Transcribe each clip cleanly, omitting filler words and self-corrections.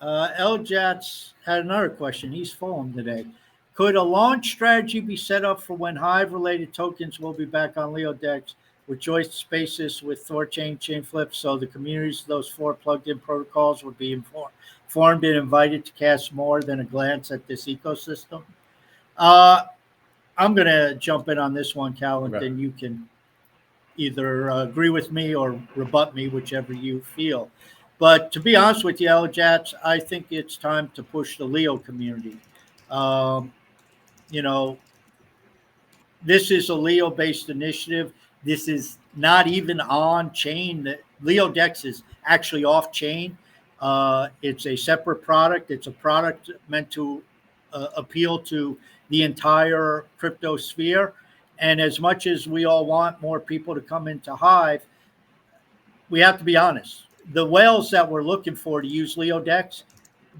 Eljats had another question. He's fallen today. Could a launch strategy be set up for when Hive-related tokens will be back on Leodex with joint spaces with Thorchain, Chainflip, so the communities of those four plugged-in protocols would be informed and invited to cast more than a glance at this ecosystem? Uh, I'm going to jump in on this one, Cal, and Okay. then you can either agree with me or rebut me, whichever you feel. But to be honest with you, Eljats, I think it's time to push the Leo community. Um, you know, this is a Leo based initiative. This is not even on chain. Leo Dex is actually off chain. It's a separate product. It's a product meant to appeal to the entire crypto sphere. And as much as we all want more people to come into Hive, we have to be honest. The whales that we're looking for to use Leo Dex,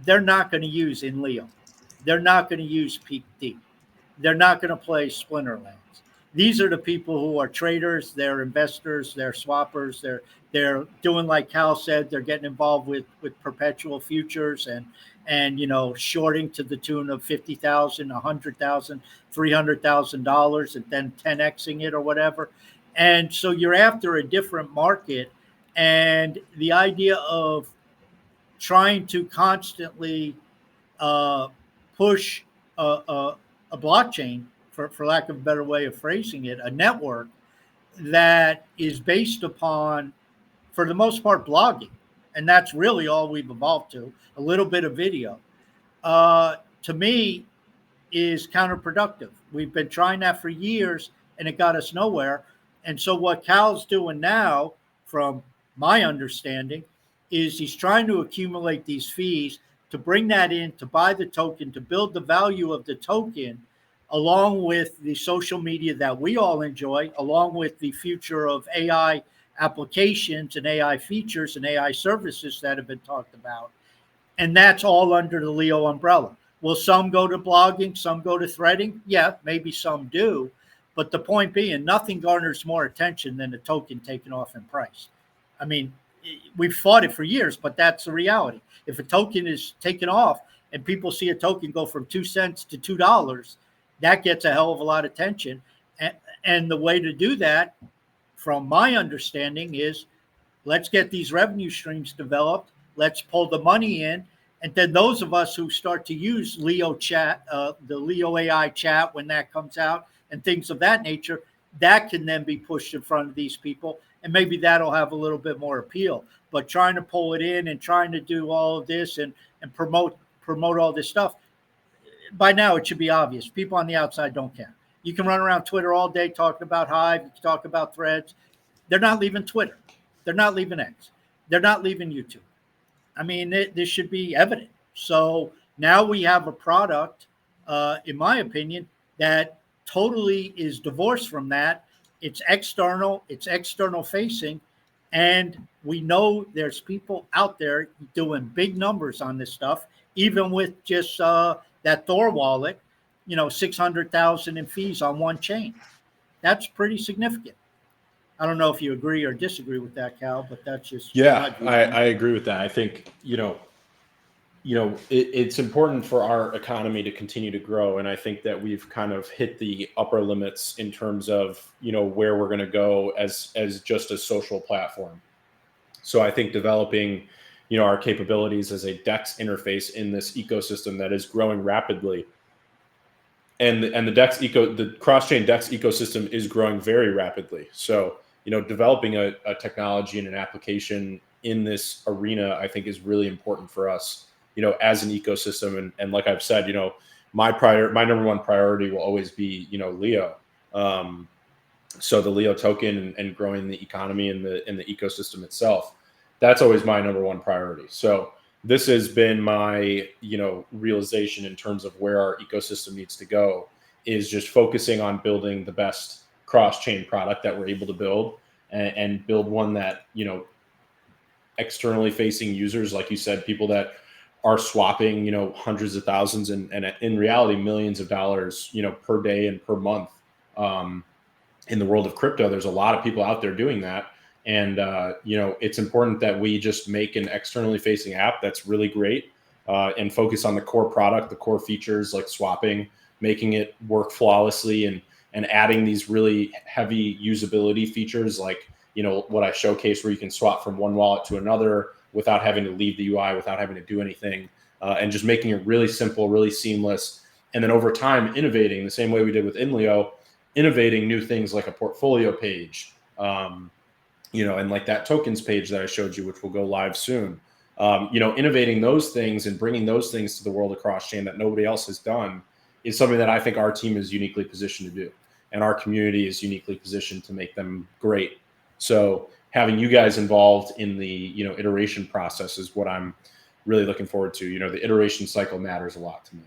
they're not going to use in Leo. They're not going to use Peak D. They're not going to play Splinterlands. These are the people who are traders, they're investors, they're swappers, they're doing like Cal said, they're getting involved with perpetual futures and shorting to the tune of 50,000, 100,000, $300,000 and then 10xing it or whatever. And so you're after a different market, and the idea of trying to constantly uh, push a blockchain, for lack of a better way of phrasing it, a network that is based upon, for the most part, blogging. And that's really all we've evolved to, a little bit of video. To me, is counterproductive. We've been trying that for years and it got us nowhere. And so, what Cal's doing now, from my understanding, is he's trying to accumulate these fees to bring that in, to buy the token, to build the value of the token, along with the social media that we all enjoy, along with the future of AI applications and AI features and AI services that have been talked about. And that's all under the Leo umbrella. Will some go to blogging? Some go to threading? Yeah, maybe some do. But the point being, nothing garners more attention than a token taking off in price. I mean, we've fought it for years, but that's the reality. If a token is taken off and people see a token go from 2 cents to $2, that gets a hell of a lot of attention. And the way to do that, from my understanding, is let's get these revenue streams developed. Let's pull the money in. And then those of us who start to use Leo chat, the Leo AI chat, when that comes out and things of that nature, that can then be pushed in front of these people. And maybe that'll have a little bit more appeal. But trying to pull it in and trying to do all of this and promote all this stuff, by now it should be obvious. People on the outside don't care. You can run around Twitter all day talking about Hive, you can talk about threads. They're not leaving Twitter. They're not leaving X. They're not leaving YouTube. I mean, this should be evident. So now we have a product, in my opinion, that totally is divorced from that. It's external facing. And we know there's people out there doing big numbers on this stuff, even with just that Thor wallet, 600,000 in fees on one chain. That's pretty significant. I don't know if you agree or disagree with that, Cal, but that's just my Yeah, I viewpoint. agree with that. I think, it's important for our economy to continue to grow. And I think that we've kind of hit the upper limits in terms of, where we're going to go as just a social platform. So I think developing, our capabilities as a DEX interface in this ecosystem that is growing rapidly, and the cross-chain DEX ecosystem is growing very rapidly. So, developing a technology and an application in this arena, I think, is really important for us, as an ecosystem. And like I've said, my number one priority will always be, Leo. So the Leo token and growing the economy and the ecosystem itself, that's always my number one priority. So this has been my, realization in terms of where our ecosystem needs to go, is just focusing on building the best cross-chain product that we're able to build, and build one that, externally facing users, like you said, people that are swapping, hundreds of thousands and in reality, millions of dollars, per day and per month. In the world of crypto, there's a lot of people out there doing that. And, it's important that we just make an externally facing app that's really great, and focus on the core product, the core features like swapping, making it work flawlessly, and adding these really heavy usability features like, what I showcased, where you can swap from one wallet to another without having to leave the UI, without having to do anything, and just making it really simple, really seamless. And then over time, innovating the same way we did with Inleo, innovating new things like a portfolio page, and like that tokens page that I showed you, which will go live soon. Innovating those things and bringing those things to the world of cross-chain that nobody else has done is something that I think our team is uniquely positioned to do. And our community is uniquely positioned to make them great. So having you guys involved in the, iteration process is what I'm really looking forward to. The iteration cycle matters a lot to me.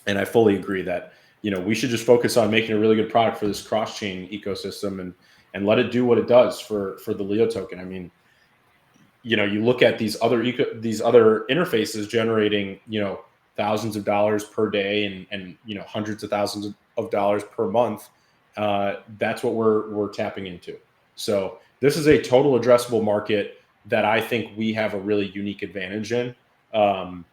And I fully agree that, we should just focus on making a really good product for this cross-chain ecosystem and let it do what it does for the Leo token. I mean, you look at these other interfaces generating, thousands of dollars per day and hundreds of thousands of dollars per month. That's what we're tapping into. So this is a total addressable market that I think we have a really unique advantage in. And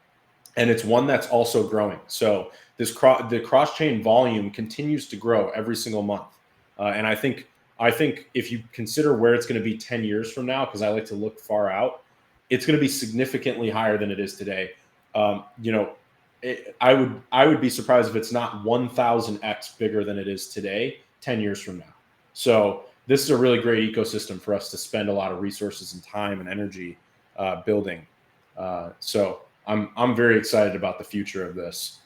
it's one that's also growing. So the cross-chain volume continues to grow every single month. And I think if you consider where it's going to be 10 years from now, because I like to look far out, it's going to be significantly higher than it is today. I would be surprised if it's not 1,000x bigger than it is today 10 years from now. So this is a really great ecosystem for us to spend a lot of resources and time and energy building. So I'm very excited about the future of this.